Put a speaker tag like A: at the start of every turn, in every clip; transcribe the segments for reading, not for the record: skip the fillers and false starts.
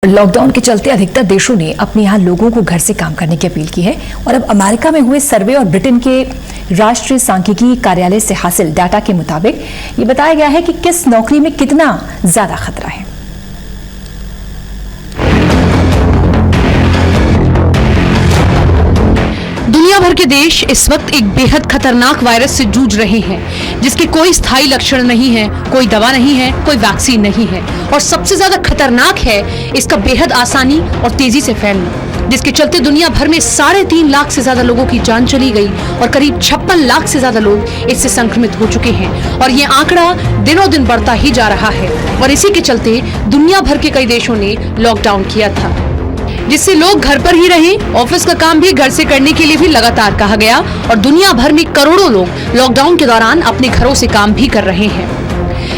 A: Lockdown के चलते अधिकतर देशों ने अपने यहाँ लोगों को घर से काम करने की अपील की है और अब अमेरिका में हुए सर्वे और ब्रिटेन के राष्ट्रीय सांख्यिकी कार्यालय से हासिल डाटा के मुताबिक ये बताया गया है कि किस नौकरी में कितना ज्यादा खतरा है।
B: दुनिया भर के देश इस वक्त एक बेहद खतरनाक वायरस से जूझ रहे हैं, जिसके कोई स्थायी लक्षण नहीं है, कोई दवा नहीं है, कोई वैक्सीन नहीं है और सबसे ज्यादा खतरनाक है इसका बेहद आसानी और तेजी से फैलना, जिसके चलते दुनिया भर में 3.5 लाख से ज्यादा लोगों की जान चली गई और करीब 56 लाख से ज्यादा लोग इससे संक्रमित हो चुके हैं और ये आंकड़ा दिनों दिन बढ़ता ही जा रहा है। और इसी के चलते दुनिया भर के कई देशों ने लॉकडाउन किया था, जिससे लोग घर पर ही रहे। ऑफिस का काम भी घर से करने के लिए भी लगातार कहा गया और दुनिया भर में करोड़ों लोग लॉकडाउन के दौरान अपने घरों से काम भी कर रहे हैं।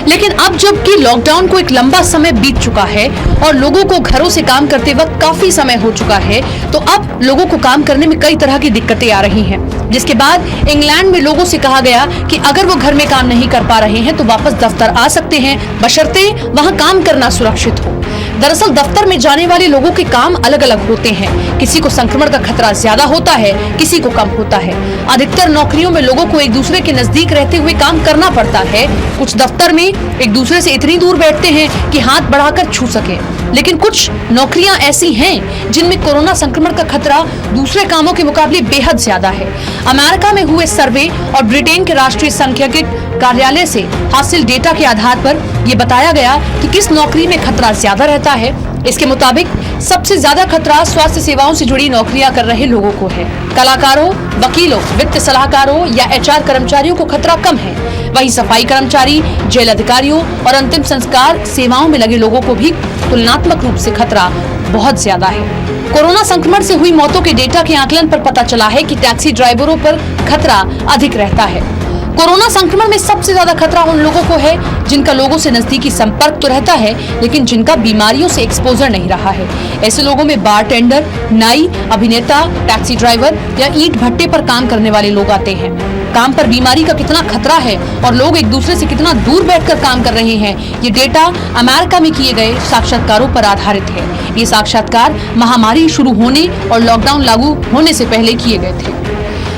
B: लेकिन अब जबकि लॉकडाउन को एक लंबा समय बीत चुका है और लोगों को घरों से काम करते वक्त काफी समय हो चुका है, तो अब लोगों को काम करने में कई तरह की दिक्कतें आ रही हैं। जिसके बाद इंग्लैंड में लोगों से कहा गया कि अगर वो घर में काम नहीं कर पा रहे हैं तो वापस दफ्तर आ सकते हैं, बशर्ते वहां काम करना सुरक्षित हो। दरअसल दफ्तर में जाने वाले लोगों के काम अलग अलग होते हैं, किसी को संक्रमण का खतरा ज्यादा होता है, किसी को कम होता है। अधिकतर नौकरियों में लोगों को एक दूसरे के नजदीक रहते हुए काम करना पड़ता है। कुछ दफ्तर में एक दूसरे से इतनी दूर बैठते हैं कि हाथ बढ़ाकर छू सके, लेकिन कुछ नौकरियां ऐसी हैं जिनमें कोरोना संक्रमण का खतरा दूसरे कामों के मुकाबले बेहद ज्यादा है। अमेरिका में हुए सर्वे और ब्रिटेन के राष्ट्रीय सांख्यिकी कार्यालय से हासिल डेटा के आधार पर यह बताया गया कि किस नौकरी में खतरा ज्यादा रहता है। इसके मुताबिक सबसे ज्यादा खतरा स्वास्थ्य सेवाओं से जुड़ी नौकरियां कर रहे लोगों को है। कलाकारों, वकीलों, वित्त सलाहकारों या एचआर कर्मचारियों को खतरा कम है। वहीं सफाई कर्मचारी, जेल अधिकारियों और अंतिम संस्कार सेवाओं में लगे लोगों को भी तुलनात्मक रूप से खतरा बहुत ज्यादा है। कोरोना संक्रमण से हुई मौतों के डेटा के आकलन पर पता चला है कि टैक्सी ड्राइवरों पर खतरा अधिक रहता है। कोरोना संक्रमण में सबसे ज्यादा खतरा उन लोगों को है जिनका लोगों से नजदीकी संपर्क तो रहता है, लेकिन जिनका बीमारियों से एक्सपोजर नहीं रहा है। ऐसे लोगों में बार टेंडर, नाई, अभिनेता, टैक्सी ड्राइवर या ईंट भट्टे पर काम करने वाले लोग आते हैं। काम पर बीमारी का कितना खतरा है और लोग एक दूसरे से कितना दूर बैठकर काम कर रहे हैं, ये डेटा अमेरिका में किए गए साक्षात्कारों पर आधारित है। ये साक्षात्कार महामारी शुरू होने और लॉकडाउन लागू होने से पहले किए गए थे।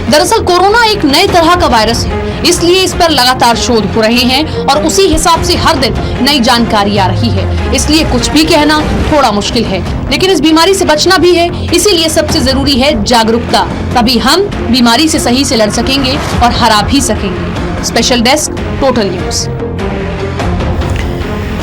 B: दरअसल कोरोना एक नए तरह का वायरस है, इसलिए इस पर लगातार शोध हो रहे हैं और उसी हिसाब से हर दिन नई जानकारी आ रही है। इसलिए कुछ भी कहना थोड़ा मुश्किल है, लेकिन इस बीमारी से बचना भी है। इसीलिए सबसे जरूरी है जागरूकता, तभी हम बीमारी से सही से लड़ सकेंगे और हरा भी सकेंगे। Special desk, total news.